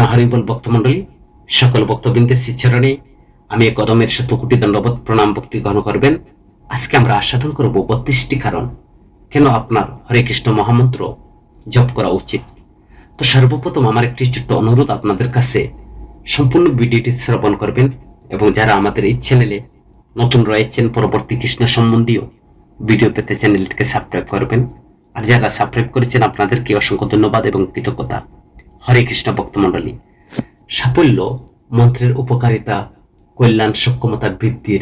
হরিবল ভক্তমণ্ডলী, সকল ভক্তবৃন্দের শ্রীচরণে আমি কদমের শতকোটি দণ্ডবত প্রণাম ভক্তি গ্রহণ করবেন। আজকে আমরা আস্বাদন করব 32টি কারণ কেন আপনার হরে কৃষ্ণ মহামন্ত্র জপ করা উচিত। তো সর্বপ্রথম আমার একটি ছোট্ট অনুরোধ আপনাদের কাছে, সম্পূর্ণ ভিডিওটি শ্রবণ করবেন এবং যারা আমাদের এই চ্যানেলে নতুন রয়েছেন পরবর্তী কৃষ্ণ সম্বন্ধীয় ভিডিও পেতে চ্যানেলটিকে সাবস্ক্রাইব করবেন। আর যারা সাবস্ক্রাইব করেছেন আপনাদেরকে অসংখ্য ধন্যবাদ এবং কৃতজ্ঞতা। হরে কৃষ্ণ ভক্তমণ্ডলী, সাফল্য, মন্ত্রের উপকারিতা, কল্যাণ, সক্ষমতা বৃদ্ধির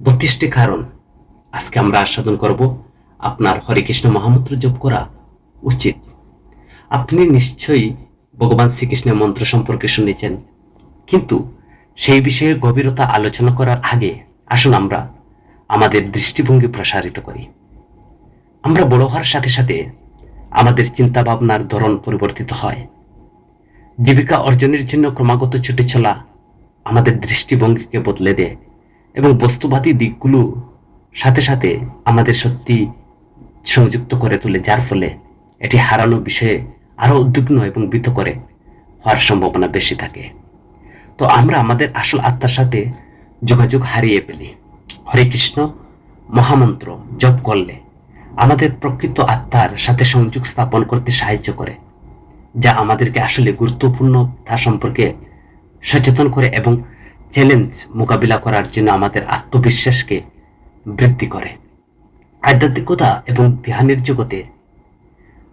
32টি কারণ আজকে আমরা আস্বাদন করব আপনার হরে কৃষ্ণ মহামন্ত্র জপ করা উচিত। আপনি নিশ্চয়ই ভগবান শ্রীকৃষ্ণের মন্ত্র সম্পর্কে শুনেছেন, কিন্তু সেই বিষয়ে গভীরতা আলোচনা করার আগে আসুন আমরা আমাদের দৃষ্টিভঙ্গি প্রসারিত করি। আমরা বড় হওয়ার সাথে সাথে আমাদের চিন্তা ভাবনার ধরন পরিবর্তিত হয়। জীবিকা অর্জনের জন্য ক্রমাগত ছুটে চলা আমাদের দৃষ্টিভঙ্গিকে বদলে দেয় এবং বস্তুবাদী দিকগুলো সাথে সাথে আমাদের সত্যি সংযুক্ত করে তোলে, যার ফলে এটি হারানো বিষয়ে আরো উদ্বিগ্ন এবং ভীত করে হওয়ার সম্ভাবনা বেশি থাকে। তো আমরা আমাদের আসল আত্মার সাথে যোগাযোগ হারিয়ে ফেলি। হরে কৃষ্ণ মহামন্ত্র জপ করলে আমাদের প্রকৃত আত্মার সাথে সংযোগ স্থাপন করতে সাহায্য করে, যা আমাদেরকে আসলে গুরুত্বপূর্ণতা সম্পর্কে সচেতন করে এবং চ্যালেঞ্জ মোকাবিলা করার জন্য আমাদের আত্মবিশ্বাসকে বৃদ্ধি করে। আধ্যাত্মিকতা এবং ধ্যানের জগতে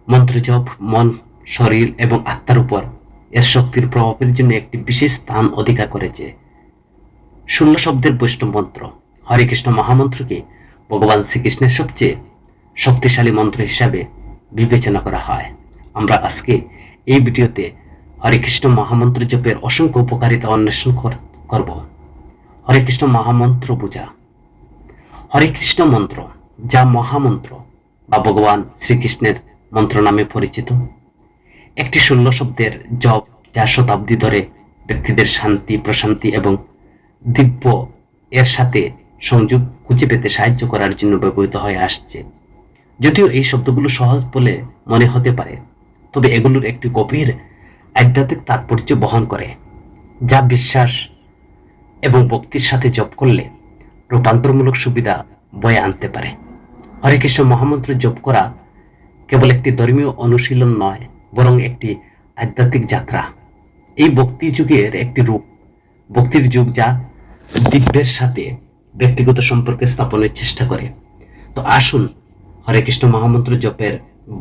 মন্ত্রজপ মন, শরীর এবং আত্মার উপর এর শক্তির প্রভাবের জন্য একটি বিশেষ স্থান অধিকার করেছে। 16 শব্দের বৈষ্ণব মন্ত্র হরে কৃষ্ণ মহামন্ত্রকে ভগবান শ্রীকৃষ্ণের সবচেয়ে শক্তিশালী মন্ত্র হিসাবে বিবেচনা করা হয়। আমরা আজকে এই ভিডিওতে হরে কৃষ্ণ মহামন্ত্র জপের অসংখ্য উপকারিতা অন্বেষণ করব। হরে কৃষ্ণ মহামন্ত্র বোঝা। হরে কৃষ্ণ মন্ত্র, যা মহামন্ত্র বা ভগবান শ্রীকৃষ্ণের মন্ত্র নামে পরিচিত, একটি 16 শব্দের জপ যা শতাব্দী ধরে ব্যক্তিদের শান্তি, প্রশান্তি এবং দিব্য এর সাথে সংযোগ খুঁজে পেতে সাহায্য করার জন্য ব্যবহৃত হয়ে আসছে। যদিও এই শব্দগুলো সহজ বলে মনে হতে পারে, তবে এগুলোর একটি গভীর আধ্যাত্মিক তাৎপর্য বহন করে, যা বিশ্বাস এবং ভক্তির সাথে জপ করলে রূপান্তরমূলক সুবিধা বয়ে আনতে পারে। হরে কৃষ্ণ মহামন্ত্র জপ করা কেবল একটি ধর্মীয় অনুশীলন নয়, বরং একটি আধ্যাত্মিক যাত্রা। এই ভক্তি যুগের একটি রূপ, ভক্তির যুগ যা দিব্যের সাথে ব্যক্তিগত সম্পর্ক স্থাপনের চেষ্টা করে। তো আসুন হরে কৃষ্ণ মহামন্ত্র জপের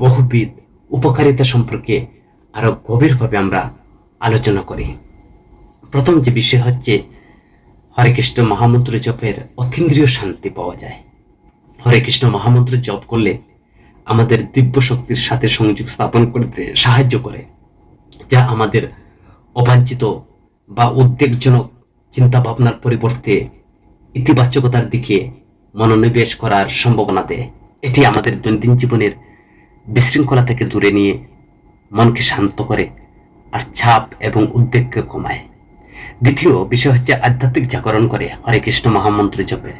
বহুবিধ উপকারিতা সম্পর্কে আরো গভীরভাবে আমরা আলোচনা করি। প্রথম যে বিষয় হচ্ছে, হরে কৃষ্ণ মহামন্ত্র জপের অতীন্দ্রিয় শান্তি পাওয়া যায়। হরে কৃষ্ণ মহামন্ত্র জপ করলে আমাদের দিব্য শক্তির সাথে সংযোগ স্থাপন করতে সাহায্য করে, যা আমাদের অবাঞ্ছিত বা উদ্বেগজনক চিন্তা ভাবনার পরিবর্তে ইতিবাচকতার দিকে মনোনিবেশ করার সম্ভাবনা দেয়। এটি আমাদের দৈনন্দিন জীবনের বিশৃঙ্খলা থেকে দূরে নিয়ে মনকে শান্ত করে আর চাপ এবং উদ্বেগকে কমায়। দ্বিতীয় বিষয় হচ্ছে আধ্যাত্মিক জাগরণ করে হরে কৃষ্ণ মহামন্ত্র জপে।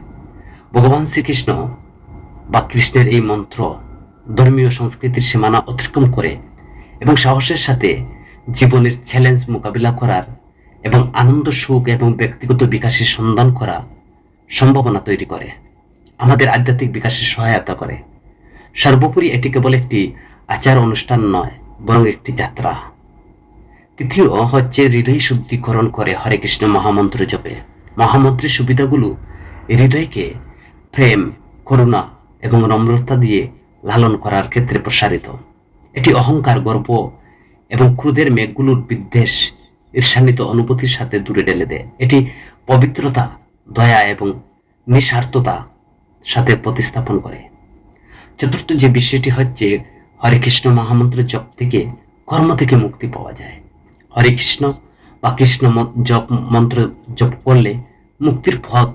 ভগবান শ্রীকৃষ্ণ বা কৃষ্ণের এই মন্ত্র ধর্মীয় সংস্কৃতির সীমানা অতিক্রম করে এবং সাহসের সাথে জীবনের চ্যালেঞ্জ মোকাবিলা করার এবং আনন্দ, সুখ এবং ব্যক্তিগত বিকাশের সন্ধান করা সম্ভাবনা তৈরি করে, আমাদের আধ্যাত্মিক বিকাশে সহায়তা করে। সর্বোপরি এটি কেবল একটি আচার অনুষ্ঠান নয়, বরং একটি যাত্রা। তৃতীয় হচ্ছে হৃদয় শুদ্ধিকরণ করে হরে কৃষ্ণ মহামন্ত্র জপে। মহামন্ত্রের সুবিধাগুলো হৃদয়কে প্রেম, করুণা এবং নম্রতা দিয়ে লালন করার ক্ষেত্রে প্রসারিত। এটি অহংকার, গর্ব এবং ক্রোধের মেঘগুলোর বিদ্বেষ, ঈর্ষান্বিত অনুভূতির সাথে দূরে ঠেলে দেয়। এটি পবিত্রতা, দয়া এবং নিঃস্বার্থতা সাথে প্রতিস্থাপন করে। চতুর্থ যে বিষয়টি হচ্ছে, হরে কৃষ্ণ মহামন্ত্র জপ থেকে কর্ম থেকে মুক্তি পাওয়া যায়। হরে কৃষ্ণ বা কৃষ্ণ জপ মন্ত্র জপ করলে মুক্তির পথ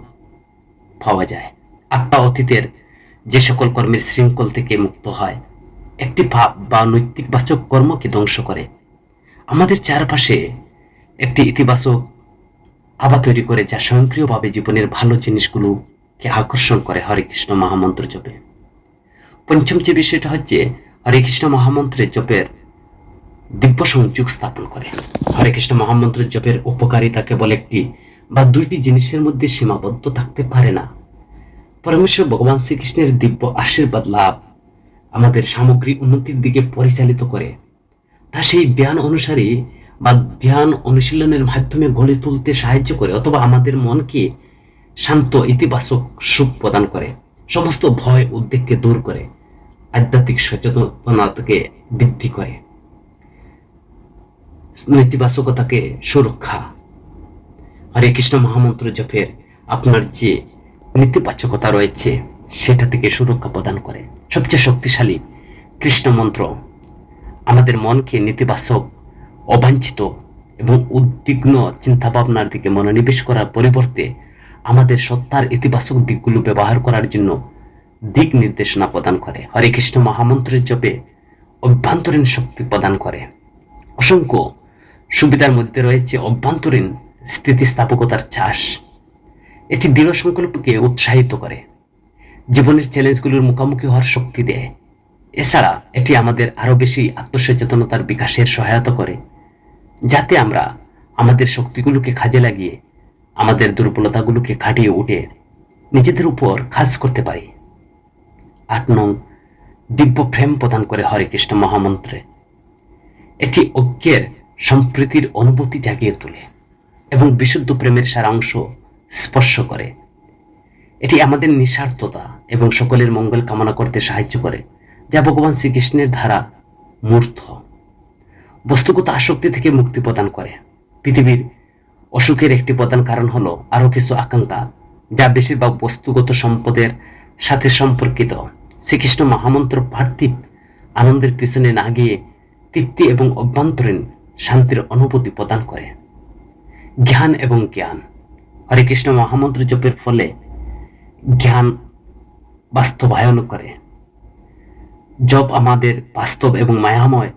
পাওয়া যায়। আত্মা অতীতের যে সকল কর্মের শৃঙ্খল থেকে মুক্ত হয়, একটি পাপ বা নৈতিকবাচক কর্মকে ধ্বংস করে আমাদের চারপাশে একটি ইতিবাচক আভা তৈরি করে, যা স্বয়ংক্রিয়ভাবে জীবনের ভালো জিনিসগুলোকে আকর্ষণ করে হরে কৃষ্ণ মহামন্ত্র জপে। পঞ্চম যে বিষয়টা হচ্ছে, হরে কৃষ্ণ মহামন্ত্রের জপের দিব্য সংযোগ স্থাপন করে। হরে কৃষ্ণ মহামন্ত্র জপের উপকারিতা কেবল একটি বা দুইটি জিনিসের মধ্যে সীমাবদ্ধ থাকতে পারে না। পরমেশ্বর ভগবান শ্রীকৃষ্ণের দিব্য আশীর্বাদ লাভ আমাদের সামগ্রিক উন্নতির দিকে পরিচালিত করে, তা সেই ধ্যান অনুসারে বা ধ্যান অনুশীলনের মাধ্যমে গড়ে তুলতে সাহায্য করে, অথবা আমাদের মনকে শান্ত ইতিবাচক সুখ প্রদান করে, সমস্ত ভয় উদ্বেগকে দূর করে, আধ্যাত্মিক সচেতনতাকে বৃদ্ধি করে, নেতিবাচকতাকে সুরক্ষা। হরে কৃষ্ণ মহামন্ত্র জপের আপনার যে নেতিবাচকতা রয়েছে সেটা থেকে সুরক্ষা প্রদান করে। সবচেয়ে শক্তিশালী কৃষ্ণ মন্ত্র আমাদের মনকে নেতিবাচক, অবাঞ্ছিত এবং উদ্বিগ্ন চিন্তাভাবনার দিকে মনোনিবেশ করার পরিবর্তে আমাদের সত্তার ইতিবাচক দিকগুলো ব্যবহার করার জন্য দিক নির্দেশনা প্রদান করে। হরে কৃষ্ণ মহামন্ত্রের জপে অভ্যন্তরীণ শক্তি প্রদান করে। অসংখ্য সুবিধার মধ্যে রয়েছে অভ্যন্তরীণ স্থিতিস্থাপকতার চাষ। এটি দৃঢ় সংকল্পকে উৎসাহিত করে, জীবনের চ্যালেঞ্জগুলোর মুখোমুখি হওয়ার শক্তি দেয়। এছাড়া এটি আমাদের আরো বেশি আত্মসচেতনতার বিকাশের সহায়তা করে, যাতে আমরা আমাদের শক্তিগুলোকে কাজে লাগিয়ে আমাদের দুর্বলতাগুলোকে কাটিয়ে উঠে নিজেদের উপর কাজ করতে পারি। 8 নং, দিব্য প্রেম প্রদান করে হরে কৃষ্ণ মহামন্ত্রে। এটি ঐক্যের সম্প্রীতির অনুভূতি জাগিয়ে তোলে এবং বিশুদ্ধ প্রেমের সারাংশ স্পর্শ করে। এটি আমাদের নিঃস্বার্থতা এবং সকলের মঙ্গল কামনা করতে সাহায্য করে, যা ভগবান শ্রীকৃষ্ণের দ্বারা মূর্ত। বস্তুগত আসক্তি থেকে মুক্তি প্রদান করে। পৃথিবীর অসুখের একটি প্রধান কারণ হলো আরো কিছু আকাঙ্ক্ষা, যা বেশিরভাগ বস্তুগত সম্পদের সাথে সম্পর্কিত। শ্রীকৃষ্ণ মহামন্ত্র পার্থিব আনন্দের পিছনে না গিয়ে তৃপ্তি এবং অভ্যন্তরীণ শান্তির অনুভূতি প্রদান করে। জ্ঞান এবং জ্ঞান। হরে কৃষ্ণ মহামন্ত্র জপের ফলে জ্ঞান বাস্তবায়ন করে। জপ আমাদের বাস্তব এবং মায়াময়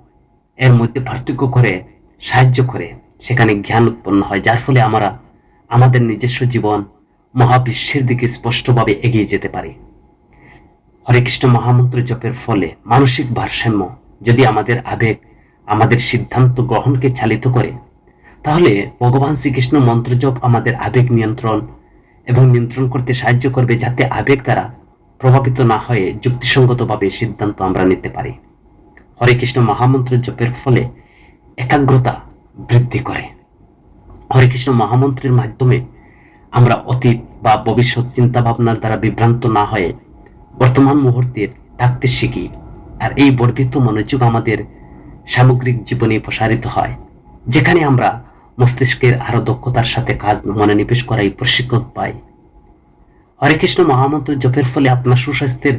এর মধ্যে পার্থক্য করে সাহায্য করে, সেখানে জ্ঞান উৎপন্ন হয়, যার ফলে আমরা আমাদের নিজস্ব জীবন মহাবিশ্বের দিকে স্পষ্টভাবে এগিয়ে যেতে পারি। হরে কৃষ্ণ মহামন্ত্র জপের ফলে মানসিক ভারসাম্য। যদি আমাদের আবেগ আমাদের সিদ্ধান্ত গ্রহণকে চালিত করে, তাহলে ভগবান শ্রীকৃষ্ণ মন্ত্র জপ আমাদের আবেগ নিয়ন্ত্রণ করতে সাহায্য করবে, যাতে আবেগ দ্বারা প্রভাবিত না হয়ে যুক্তিসঙ্গতভাবে সিদ্ধান্ত আমরা নিতে পারি। হরে কৃষ্ণ মহামন্ত্র জপের ফলে একাগ্রতা বৃদ্ধি করে। হরে কৃষ্ণ মহামন্ত্রের মাধ্যমে আমরা অতীত বা ভবিষ্যৎ চিন্তা ভাবনার দ্বারা বিভ্রান্ত না হয়ে বর্তমান মুহূর্তে থাকতে শিখি, আর এই বর্ধিত মনোযোগ আমাদের সামগ্রিক জীবনে প্রসারিত হয়, যেখানে আমরা মস্তিষ্কের আরো দক্ষতার সাথে কাজ মনোনিবেশ করাই প্রশিক্ষণ পাই। হরে কৃষ্ণ মহামন্ত্র জপের ফলে আপনার সুস্বাস্থ্যের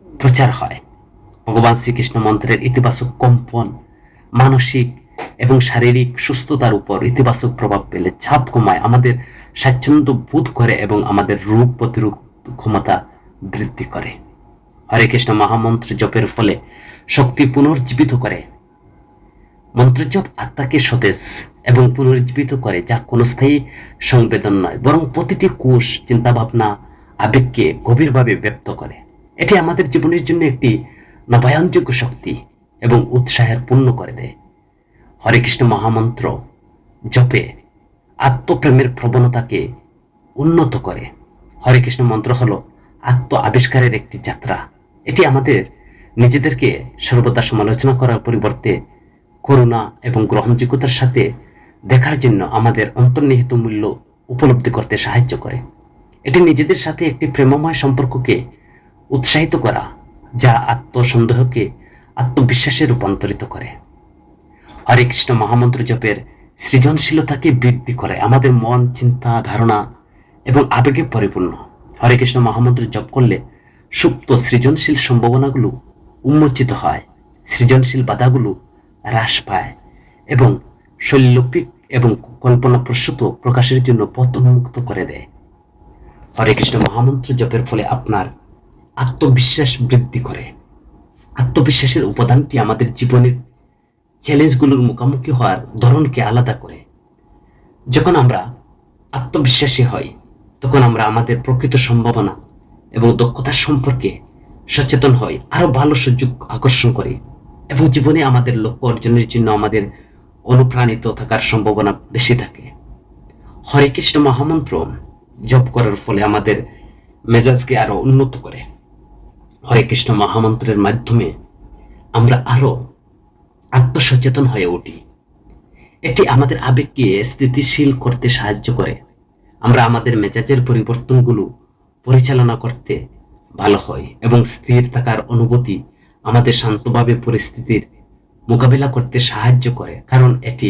প্রচার হয়। ভগবান শ্রীকৃষ্ণ মন্ত্রের ইতিবাচক কম্পন মানসিক এবং শারীরিক সুস্থতার উপর ইতিবাচক প্রভাব পেলে চাপ কমায়, আমাদের স্বাচ্ছন্দ্য বোধ করে এবং আমাদের রোগ প্রতিরোধ ক্ষমতা বৃদ্ধি করে। হরে কৃষ্ণ মহামন্ত্র জপের ফলে শক্তি পুনর্জীবিত করে। মন্ত্রজপ আত্মাকে সতেজ এবং পুনর্জীবিত করে, যা কোনো স্থায়ী সংবেদন নয়, বরং প্রতিটি কোষ, চিন্তাভাবনা, আবেগকে গভীরভাবে ব্যক্ত করে। এটি আমাদের জীবনের জন্য একটি নবায়নযোগ্য শক্তি এবং উৎসাহের পূর্ণ করে দেয়। হরে কৃষ্ণ মহামন্ত্র জপে আত্মপ্রেমের প্রবণতাকে উন্নত করে। হরে কৃষ্ণ মন্ত্র হলো আত্ম আবিষ্কারের একটি যাত্রা। এটি আমাদের নিজেদেরকে সর্বদা সমালোচনা করার পরিবর্তে করুণা এবং গ্রহণযোগ্যতার সাথে দেখার জন্য আমাদের অন্তর্নিহিত মূল্য উপলব্ধি করতে সাহায্য করে। এটি নিজেদের সাথে একটি প্রেমময় সম্পর্ককে উৎসাহিত করা, যা আত্মসন্দেহকে আত্মবিশ্বাসে রূপান্তরিত করে। হরে কৃষ্ণ মহামন্ত্র জপের সৃজনশীলতাকে বৃদ্ধি করে, আমাদের মন, চিন্তা, ধারণা এবং আবেগে পরিপূর্ণ। হরে কৃষ্ণ মহামন্ত্র জপ করলে সুপ্ত সৃজনশীল সম্ভাবনাগুলো উন্মোচিত হয়, সৃজনশীল বাধাগুলো হ্রাস পায় এবং শৈল্পিক এবং কল্পনাপ্রসূত প্রকাশের জন্য পথ উন্মুক্ত করে দেয়। হরে কৃষ্ণ মহামন্ত্র জপের ফলে আপনার আত্মবিশ্বাস বৃদ্ধি করে। আত্মবিশ্বাসের উপাদানটি আমাদের জীবনের চ্যালেঞ্জগুলোর মুখোমুখি হওয়ার ধরনকে আলাদা করে। যখন আমরা আত্মবিশ্বাসী হই, তখন আমরা আমাদের প্রকৃত সম্ভাবনা এবং দক্ষতা সম্পর্কে সচেতন হই, আরো ভালো সুযোগ আকর্ষণ করি এবং জীবনে আমাদের লক্ষ্য অর্জনের জন্য আমাদের অনুপ্রাণিত থাকার সম্ভাবনা বেশি থাকে। হরে কৃষ্ণ মহামন্ত্র জপ করার ফলে আমাদের মেজাজকে আরো উন্নত করে। হরে কৃষ্ণ মহামন্ত্রের মাধ্যমে আমরা আরো আত্মসচেতন হয়ে উঠি। এটি আমাদের আবেগকে স্থিতিশীল করতে সাহায্য করে। আমরা আমাদের মেজাজের পরিবর্তনগুলো পরিচালনা করতে ভালো হয় এবং স্থির থাকার অনুভূতি আমাদের শান্তভাবে পরিস্থিতির মোকাবিলা করতে সাহায্য করে, কারণ এটি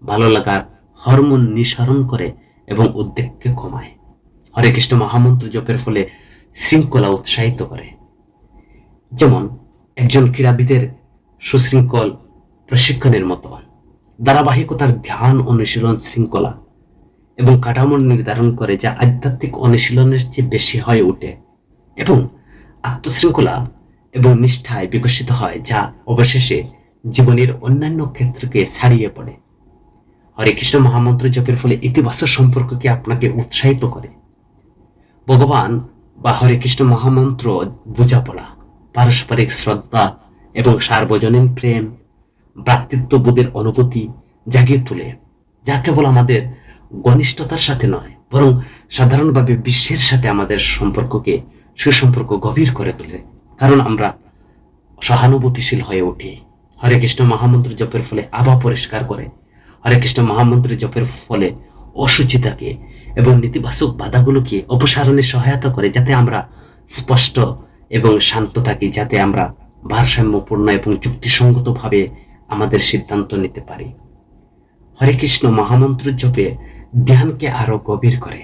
ভালো লাগার হরমোন নিঃসরণ করে এবং উদ্বেগকে কমায়। হরে কৃষ্ণ মহামন্ত্র জপের ফলে শৃঙ্খলা উৎসাহিত করে। যেমন একজন ক্রীড়াবিদের সুশৃঙ্খল প্রশিক্ষণের মতো ধারাবাহিকতার ধ্যান অনুশীলন শৃঙ্খলা এবং কাঠামো নির্ধারণ করে, যা আধ্যাত্মিক অনুশীলনের চেয়ে বেশি হয়ে ওঠে এবং আত্মশৃঙ্খলা এবং নিষ্ঠায় বিকশিত হয়, যা অবশেষে জীবনের অন্যান্য ক্ষেত্রকে ছাড়িয়ে পড়ে। হরে কৃষ্ণ মহামন্ত্র জপের ফলে ইতিবাচক সম্পর্ককে আপনাকে উৎসাহিত করে। ভগবান বা হরে কৃষ্ণ মহামন্ত্র বোঝাপড়া, পারস্পরিক শ্রদ্ধা এবং সার্বজনীন প্রেম, ভ্রাতৃত্ববোধের অনুভূতি জাগিয়ে তোলে, যা কেবল আমাদের ঘনিষ্ঠতার সাথে নয়, বরং সাধারণভাবে বিশ্বের সাথে আমাদের সম্পর্ককে সুসম্পর্ক গভীর করে তোলে, কারণ আমরা সহানুভূতিশীল হয়ে উঠি। হরে কৃষ্ণ মহামন্ত্র জপের ফলে আভা পরিষ্কার করে। হরে কৃষ্ণ মহামন্ত্র জপের ফলে অসুচিতাকে এবং নেতিবাচক বাধাগুলোকে অপসারণে সহায়তা করে, যাতে আমরা স্পষ্ট এবং শান্ত থাকি, যাতে আমরা ভারসাম্যপূর্ণ এবং যুক্তিসঙ্গতভাবে আমাদের সিদ্ধান্ত নিতে পারি। হরে কৃষ্ণ মহামন্ত্র জপে ধ্যানকে আরো গভীর করে।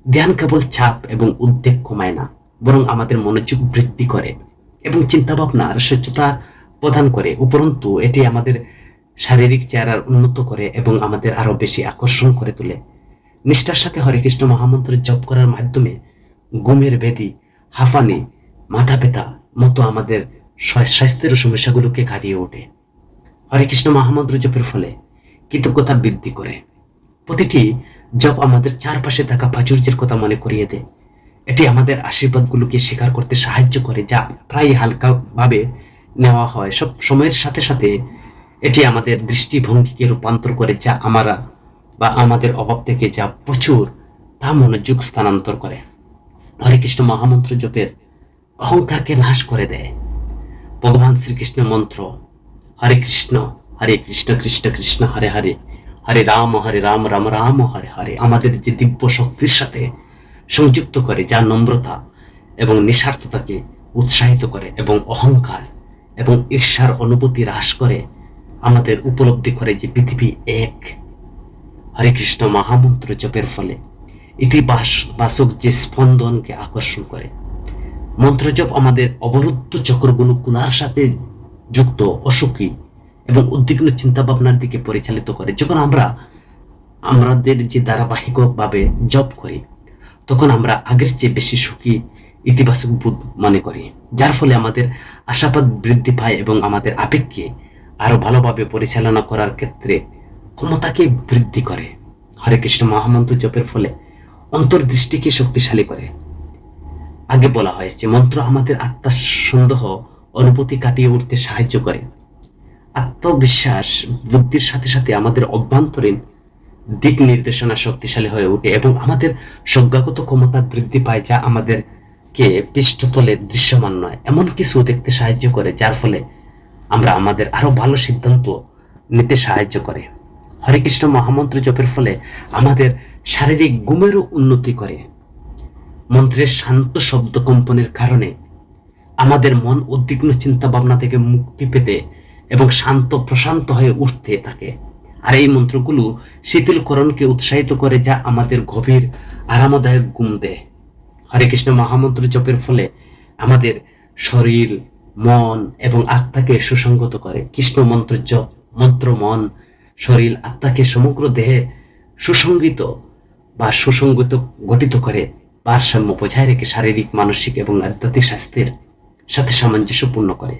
ধ্যান কেবল চাপ এবং উদ্বেগ কমায় না, বরং আমাদের মনোযোগ বৃদ্ধি করে এবং চিন্তাভাবনার স্বচ্ছতা প্রদান করে। উপরন্তু এটি আমাদের শারীরিক চেহারার উন্নত করে এবং আমাদের আরো বেশি আকর্ষণ করে তোলে। নিষ্ঠার সাথে হরে কৃষ্ণ মহামন্ত্র জপ করার মাধ্যমে ঘুমের ব্যাধি, হাঁফানি, মাথা ব্যথা মতো আমাদের স্বাস্থ্যের সমস্যাগুলোকে কাটিয়ে ওঠে। হরে কৃষ্ণ মহামন্ত্র জপের ফলে কৃতজ্ঞতা বৃদ্ধি করে। প্রতিটি জপ আমাদের চারপাশে থাকা প্রাচুর্যের কথা মনে করিয়ে দেয়। এটি আমাদের আশীর্বাদগুলোকে স্বীকার করতে সাহায্য করে, যা প্রায় হালকাভাবে নেওয়া হয়। সব সময়ের সাথে সাথে এটি আমাদের দৃষ্টিভঙ্গিকে রূপান্তর করে, যা আমরা বা আমাদের অভাব থেকে যা প্রচুর তা মনোযোগ স্থানান্তর করে। হরে কৃষ্ণ মহামন্ত্র জপের অহংকারকে নাশ করে দেয়। ভগবান শ্রীকৃষ্ণ মন্ত্র হরে কৃষ্ণ কৃষ্ণ কৃষ্ণ হরে হরে, হরে রাম রাম রাম হরে হরে আমাদের যে দিব্য শক্তির সাথে সংযুক্ত করে, যা নম্রতা এবং নিঃস্বার্থতাকে উৎসাহিত করে এবং অহংকার এবং ঈর্ষার অনুভূতি হ্রাস করে, আমাদের উপলব্ধি করে যে পৃথিবী এক। হরে কৃষ্ণ মহামন্ত্র জপের ফলে ইতিবাচক যে স্পন্দনকে আকর্ষণ করে। মন্ত্রজপ আমাদের অবরুদ্ধ চক্রগুলো খোলার সাথে যুক্ত অসুখী এবং উদ্বিগ্ন চিন্তা ভাবনার দিকে পরিচালিত করে। যখন আমরা আমাদের যে ধারাবাহিকভাবে জপ করি, তখন আমরা আগের চেয়ে বেশি সুখী, ইতিবাচক বোধ মনে করি, যার ফলে আমাদের আশাবাদ বৃদ্ধি পায় এবং আমাদের আবেগকে আরো ভালোভাবে পরিচালনা করার ক্ষেত্রে ক্ষমতাকে বৃদ্ধি করে। হরে কৃষ্ণ মহামন্ত্র জপের ফলে অন্তর্দৃষ্টিকে শক্তিশালী করে। আগে বলা হয়েছে মন্ত্র আমাদের আত্মার সন্দেহ অনুভূতি কাটিয়ে উঠতে সাহায্য করে। আত্মবিশ্বাস বুদ্ধির সাথে সাথে আমাদের অভ্যন্তরীণ দিক নির্দেশনা শক্তিশালী হয়ে ওঠে এবং আমাদের সংজ্ঞাগত ক্ষমতা বৃদ্ধি পায়, যা আমাদেরকে পৃষ্ঠতলে দৃশ্যমান নয় এমন কিছু দেখতে সাহায্য করে, যার ফলে আমরা আমাদের আরো ভালো সিদ্ধান্ত নিতে সাহায্য করে। হরে কৃষ্ণ মহামন্ত্র জপের ফলে আমাদের শারীরিক ঘুমেরও উন্নতি করে। মন্ত্রের শান্ত শব্দ কম্পনের কারণে আমাদের মন উদ্বিগ্ন চিন্তা ভাবনা থেকে মুক্তি পেতে এবং শান্ত প্রশান্ত হয়ে উঠতে থাকে। আর এই মন্ত্রগুলো শীতলকরণকে উৎসাহিত করে, যা আমাদের গভীর আরামদায়ক ঘুম দেয়। হরে কৃষ্ণ মহামন্ত্র জপের ফলে আমাদের শরীর, মন এবং আত্মাকে সুসংগত করে। কৃষ্ণ মন্ত্র জপ মন্ত্র মন, শরীর, আত্মাকে সমগ্র দেহে সুসংগত গঠিত করে, ভারসাম্য বজায় রেখে শারীরিক, মানসিক এবং আধ্যাত্মিক স্বাস্থ্যের সাথে সামঞ্জস্যপূর্ণ করে।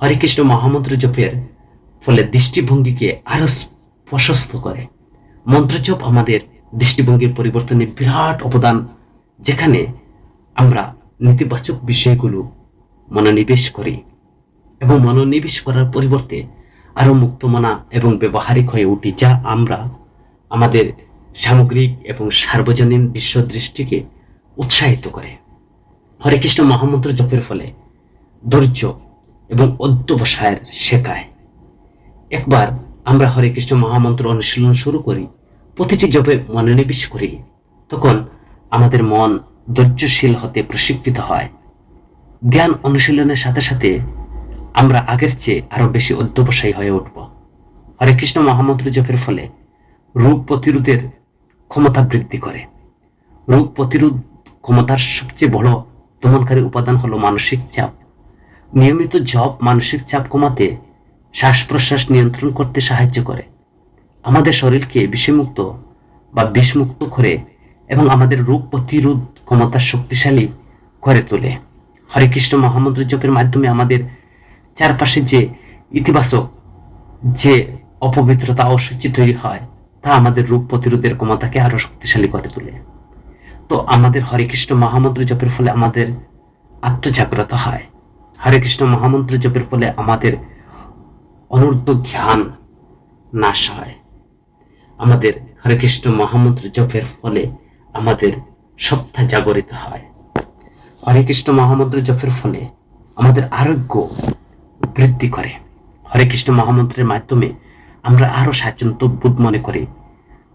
হরে কৃষ্ণ মহামন্ত্র জপের ফলে দৃষ্টিভঙ্গিকে আরো প্রশস্ত করে। মন্ত্রজপ আমাদের দৃষ্টিভঙ্গির পরিবর্তনে বিরাট অবদান, যেখানে আমরা নেতিবাচক বিষয়গুলো মনোনিবেশ করি এবং মনোনিবেশ করার পরিবর্তে আরো মুক্তমনা এবং ব্যবহারিক হয়ে উঠি, যা আমরা আমাদের সামগ্রিক এবং সার্বজনীন বিশ্বদৃষ্টিকে উৎসাহিত করে। হরে কৃষ্ণ মহামন্ত্র জপের ফলে ধৈর্য এবং অধ্যবসায়ের শেখায়। একবার আমরা হরে কৃষ্ণ মহামন্ত্র অনুশীলন শুরু করি, প্রতিটি জপে মনোনিবেশ করি, তখন আমাদের মন ধৈর্যশীল হতে প্রশিক্ষিত হয়। ধ্যান অনুশীলনের সাথে সাথে আমরা আগের চেয়ে আরো বেশি অধ্যবসায়ী হয়ে উঠব। হরে কৃষ্ণ মহামন্ত্র জপের ফলে রোগ প্রতিরোধের ক্ষমতা বৃদ্ধি করে। রোগ প্রতিরোধ ক্ষমতার সবচেয়ে বড় দমনকারী উপাদান হলো মানসিক চাপ। নিয়মিত জপ মানসিক চাপ কমাতে, শ্বাস প্রশ্বাস নিয়ন্ত্রণ করতে সাহায্য করে, আমাদের শরীরকে বিষমুক্ত বা বিষমুক্ত করে এবং আমাদের রোগ প্রতিরোধ ক্ষমতা শক্তিশালী করে তোলে। হরে কৃষ্ণ মহামন্ত্র জপের মাধ্যমে আমাদের চারপাশে যে ইতিবাচক যে অপবিত্রতা অসুচি তৈরি হয়, তা আমাদের রোগ প্রতিরোধের ক্ষমতাকে আরো শক্তিশালী করে তোলে। তো আমাদের হরে কৃষ্ণ মহামন্ত্র জপের ফলে আমাদের আত্মজাগ্রত হয়। হরে কৃষ্ণ মহামন্ত্র জপের ফলে আমাদের অনূর্ধ্ব জ্ঞান নাশ হয়। আমাদের হরে কৃষ্ণ মহামন্ত্র জপের ফলে আমাদের সত্তা জাগরিত হয়। হরে কৃষ্ণ মহামন্ত্র জপের ফলে আমাদের আরোগ্য বৃদ্ধি করে। হরে কৃষ্ণ মহামন্ত্রের মাধ্যমে আমরা আরো স্বাচ্ছন্দ্য বোধ মনে করি।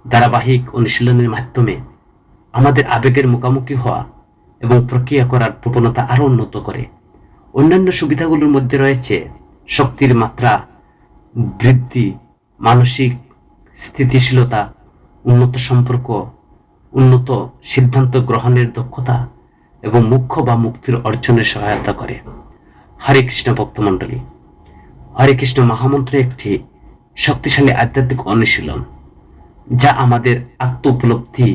ধারাবাহিক অনুশীলনের মাধ্যমে আমাদের আবেগের মুখোমুখি হওয়া এবং প্রক্রিয়া করার প্রবণতা আরো উন্নত করে। অন্যান্য সুবিধাগুলোর মধ্যে রয়েছে শক্তির মাত্রা বৃদ্ধি, মানসিক স্থিতিশীলতা, উন্নত সম্পর্ক, উন্নত সিদ্ধান্ত গ্রহণের দক্ষতা এবং মোক্ষ বা মুক্তির অর্জনে সহায়তা করে। হরে কৃষ্ণ ভক্তমণ্ডলী, হরে কৃষ্ণ মহামন্ত্র একটি শক্তিশালী আধ্যাত্মিক অনুশীলন, যা আমাদের আত্ম উপলব্ধি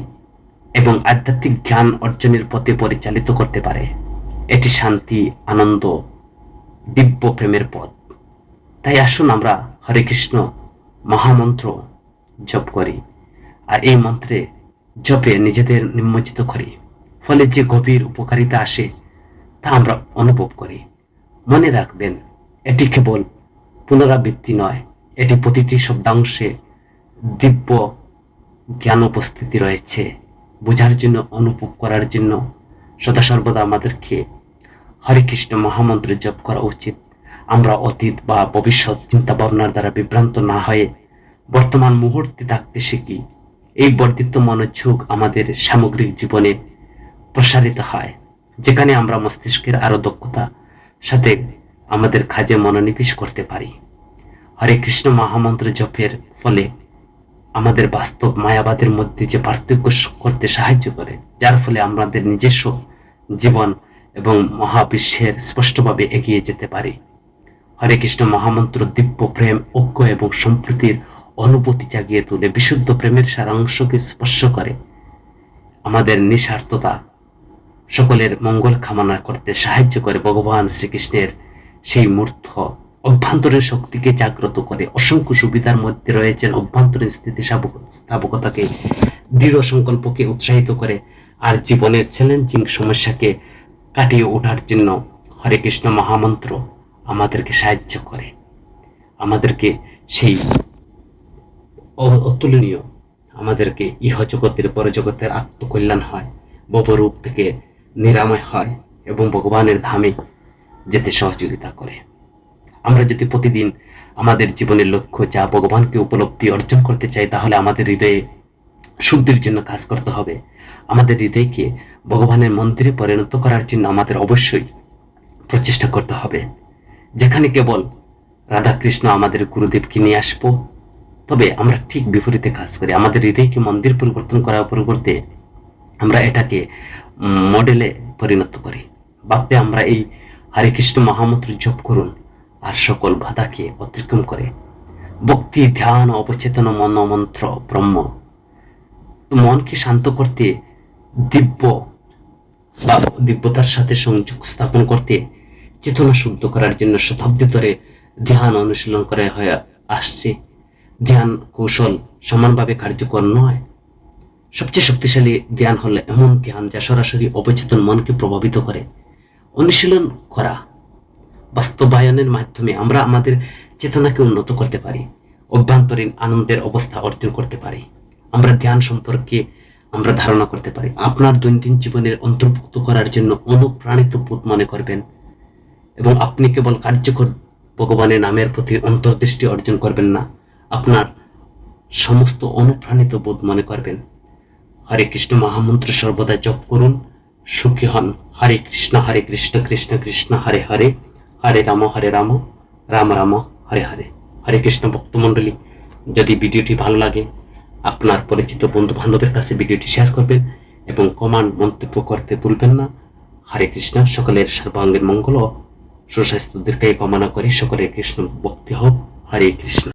এবং আধ্যাত্মিক জ্ঞান অর্জনের পথে পরিচালিত করতে পারে। এটি শান্তি, আনন্দ, দিব্য প্রেমের পথ। তাই আসুন আমরা হরে কৃষ্ণ মহামন্ত্র জপ করি আর এই মন্ত্রে জপে নিজেদের নিমজ্জিত করি, ফলে যে গভীর উপকারিতা আসে তা আমরা অনুভব করি। মনে রাখবেন, এটি কেবল পুনরাবৃত্তি নয়, এটি প্রতিটি শব্দাংশে দিব্য জ্ঞান উপস্থিতি রয়েছে। বোঝার জন্য, অনুভব করার জন্য সদা সর্বদা আমাদেরকে হরে কৃষ্ণ মহামন্ত্র জপ করা উচিত। আমরা অতীত বা ভবিষ্যৎ চিন্তা ভাবনার দ্বারা বিভ্রান্ত না হয়ে বর্তমান মুহূর্তে থাকতে শিখি। এই বর্ধিত মনোযোগ আমাদের সামগ্রিক জীবনে প্রসারিত হয়, যেখানে আমরা মস্তিষ্কের আরো দক্ষতা সাথে আমাদের কাজে মনোনিবেশ করতে পারি। হরে কৃষ্ণ মহামন্ত্র জপের ফলে আমাদের বাস্তব মায়াবাদের মধ্যে যে পার্থক্য করতে সাহায্য করে, যার ফলে আমাদের নিজস্ব জীবন এবং মহাবিশ্বের স্পষ্টভাবে এগিয়ে যেতে পারি। হরে কৃষ্ণ মহামন্ত্র দিব্য প্রেম, ঐক্য এবং সম্প্রীতির অনুভূতি জাগিয়ে তোলে, বিশুদ্ধ প্রেমের সারাংশকে স্পর্শ করে, আমাদের নিঃস্বার্থতা সকলের মঙ্গল কামনা করতে সাহায্য করে, ভগবান শ্রীকৃষ্ণের সেই মূর্ত অভ্যন্তরীণ শক্তিকে জাগ্রত করে। অসংখ্য সুবিধার মধ্যে রয়েছেন অভ্যন্তরীণ স্থিতিস্থাপকতাকে, দৃঢ় সংকল্পকে উৎসাহিত করে, আর জীবনের চ্যালেঞ্জিং সমস্যাকে কাটিয়ে ওঠার জন্য হরে কৃষ্ণ মহামন্ত্র আমাদেরকে সাহায্য করে। আমাদেরকে সেই অতুলনীয়, আমাদেরকে ইহ জগতের পরজগতের আত্মকল্যাণ হয়, ভবরূপ থেকে নিরাময় হয় এবং ভগবানের ধামে যেতে সহযোগিতা করে। আমরা যদি প্রতিদিন আমাদের জীবনের লক্ষ্য যা ভগবানকে উপলব্ধি অর্জন করতে চাই, তাহলে আমাদের হৃদয়ে শুদ্ধির জন্য কাজ করতে হবে। আমাদের হৃদয়কে ভগবানের মন্দিরে পরিণত করার জন্য আমাদের অবশ্যই প্রচেষ্টা করতে হবে। যেখানে কেবল রাধা কৃষ্ণ আমাদের গুরুদেবকে নিয়ে আসবো, তবে আমরা ঠিক বিপরীতে কাজ করি। আমাদের হৃদয়কে মন্দির পরিবর্তন করার পরিবর্তে আমরা এটাকে মডেলে পরিণত করি। ভাবতে আমরা এই হরে কৃষ্ণ মহামন্ত্র জপ করুন আর সকল বাধাকে অতিক্রম করে ভক্তি, ধ্যান, অবচেতন মন্ত্র ব্রহ্ম মনকে শান্ত করতে, দিব্য বা দিব্যতার সাথে সংযোগ স্থাপন করতে, চেতনা শুদ্ধ করার জন্য শতাব্দী ধরে ধ্যান অনুশীলন করা হয়ে আসছে। ধ্যান কৌশল সমানভাবে কার্যকর নয়। সবচেয়ে শক্তিশালী ধ্যান হলো এমন ধ্যান যা সরাসরি অবচেতন মনকে প্রভাবিত করে। অনুশীলন করা বাস্তবায়নের মাধ্যমে আমরা আমাদের চেতনাকে উন্নত করতে পারি, অভ্যন্তরীণ আনন্দের অবস্থা অর্জন করতে পারি, আমরা ধ্যান সম্পর্কে আমরা ধারণা করতে পারি। আপনার দৈনন্দিন জীবনের অন্তর্ভুক্ত করার জন্য অনুপ্রাণিত বোধ মনে করবেন এবং আপনি কেবল কার্যকর ভগবানের নামের প্রতি অন্তর্দৃষ্টি অর্জন করবেন না, আপনার সমস্ত অনুপ্রাণিত বোধ মনে করবেন। হরে কৃষ্ণ মহামন্ত্র সর্বদা জপ করুন, সুখী হন। হরে কৃষ্ণ কৃষ্ণ কৃষ্ণ হরে হরে, হরে রাম রাম রাম হরে হরে। হরে কৃষ্ণ ভক্তমণ্ডলী, যদি ভিডিওটি ভালো লাগে আপনার পরিচিত বন্ধু বান্ধবের কাছে ভিডিওটি শেয়ার করবেন এবং কমেন্ট মন্তব্য করতে ভুলবেন না। হরে কৃষ্ণ। সকলের সর্বাঙ্গীন মঙ্গল ও সুস্বাস্থ্য দীর্ঘায়ু কামনা করি। সকলের কৃষ্ণ ভক্তি হোক। হরে কৃষ্ণ।